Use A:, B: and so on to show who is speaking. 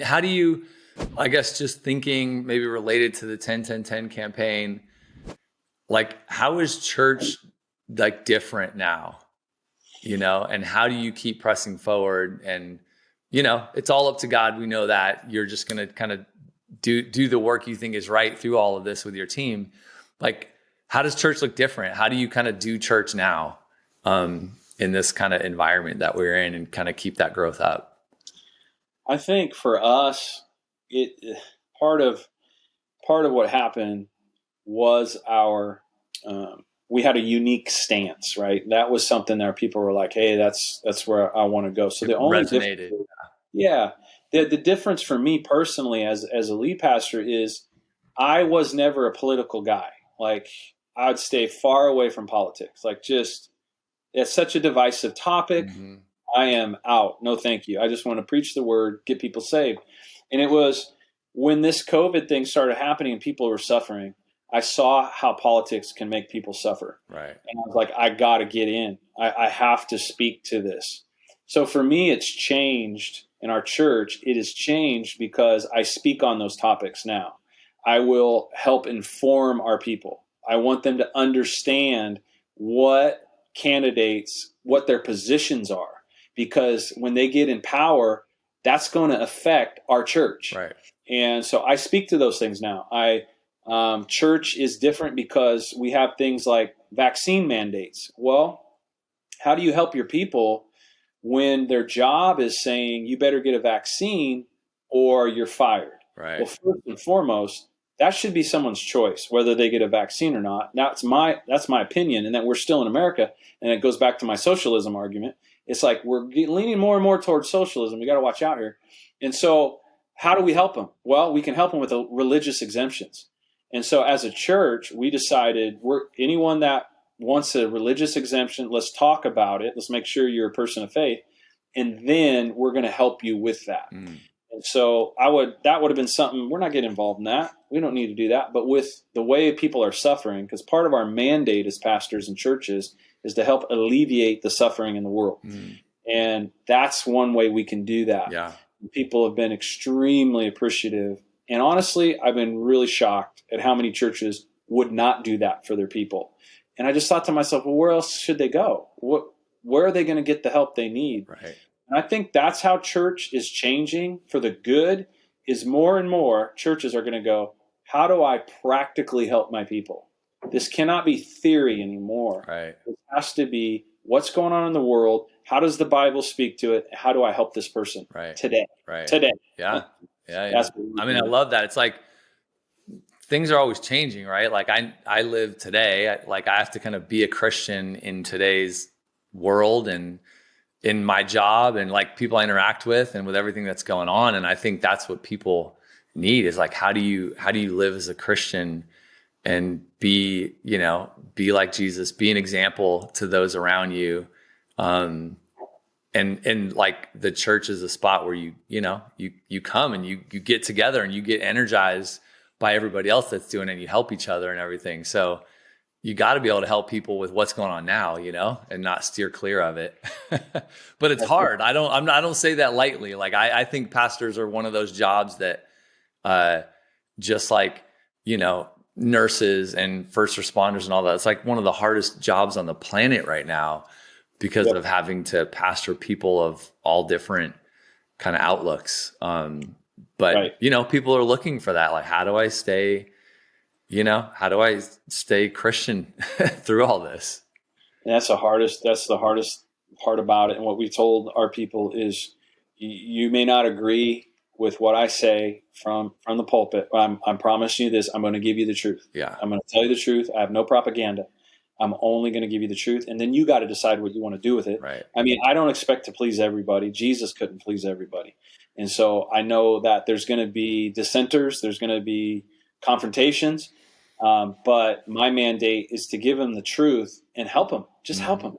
A: How do you, I guess, just thinking maybe related to the 10-10-10 campaign, like how is church like different now, and how do you keep pressing forward? And, it's all up to God. We know that you're just going to kind of do the work you think is right through all of this with your team. Like, how does church look different? How do you kind of do church now in this kind of environment that we're in and kind of keep that growth up?
B: I think for us, part of what happened was we had a unique stance, right? That was something that people were like, "Hey, that's where I want to go." So
A: it resonated.
B: The difference for me personally, as a lead pastor, is I was never a political guy. Like, I'd stay far away from politics. Like, just it's such a divisive topic.
A: Mm-hmm.
B: I am out. No, thank you. I just want to preach the word, get people saved. And it was when this COVID thing started happening and people were suffering, I saw how politics can make people suffer.
A: Right.
B: And I was like, I got to get in. I have to speak to this. So for me, it's changed in our church. It has changed because I speak on those topics now. I will help inform our people. I want them to understand what their positions are. Because when they get in power, that's going to affect our church.
A: Right.
B: And so I speak to those things now. Church is different because we have things like vaccine mandates. Well, how do you help your people when their job is saying you better get a vaccine or you're fired?
A: Right.
B: Well, first and foremost, that should be someone's choice, whether they get a vaccine or not. That's my opinion, and that we're still in America. And it goes back to my socialism argument. It's like we're leaning more and more towards socialism. We got to watch out here. And so how do we help them? Well, we can help them with religious exemptions. And so as a church, we decided anyone that wants a religious exemption, let's talk about it. Let's make sure you're a person of faith. And then we're going to help you with that. Mm. And so that would have been something, we're not getting involved in that. We don't need to do that. But with the way people are suffering, because part of our mandate as pastors and churches is to help alleviate the suffering in the world. Mm. And that's one way we can do that.
A: Yeah.
B: People have been extremely appreciative. And honestly, I've been really shocked at how many churches would not do that for their people. And I just thought to myself, well, where else should they go? Where are they going to get the help they need?
A: Right.
B: And I think that's how church is changing for the good, is more and more churches are going to go, how do I practically help my people? This cannot be theory anymore.
A: Right.
B: It has to be what's going on in the world. How does the Bible speak to it? How do I help this person today?
A: Right.
B: Today.
A: Yeah. Yeah. I mean, I love that. It's like things are always changing, right? Like I live today. I have to kind of be a Christian in today's world and in my job and like people I interact with and with everything that's going on. And I think that's what people need is like, how do you live as a Christian and be like Jesus, be an example to those around you. And like the church is a spot where you come and you get together and you get energized by everybody else that's doing it and you help each other and everything. So you got to be able to help people with what's going on now, and not steer clear of it. But it's hard. I don't say that lightly. Like I think pastors are one of those jobs that, just like, nurses and first responders and all that, it's like one of the hardest jobs on the planet right now because of having to pastor people of all different kind of outlooks. But people are looking for that. Like, how do I stay Christian through all this?
B: And that's the hardest part about it. And what we told our people is you may not agree with what I say from the pulpit. I'm promising you this. I'm going to give you the truth.
A: Yeah.
B: I'm going to tell you the truth. I have no propaganda. I'm only going to give you the truth. And then you got to decide what you want to do with it.
A: Right.
B: I mean, I don't expect to please everybody. Jesus couldn't please everybody. And so I know that there's going to be dissenters. There's going to be confrontations. But my mandate is to give them the truth and help them. Just help them.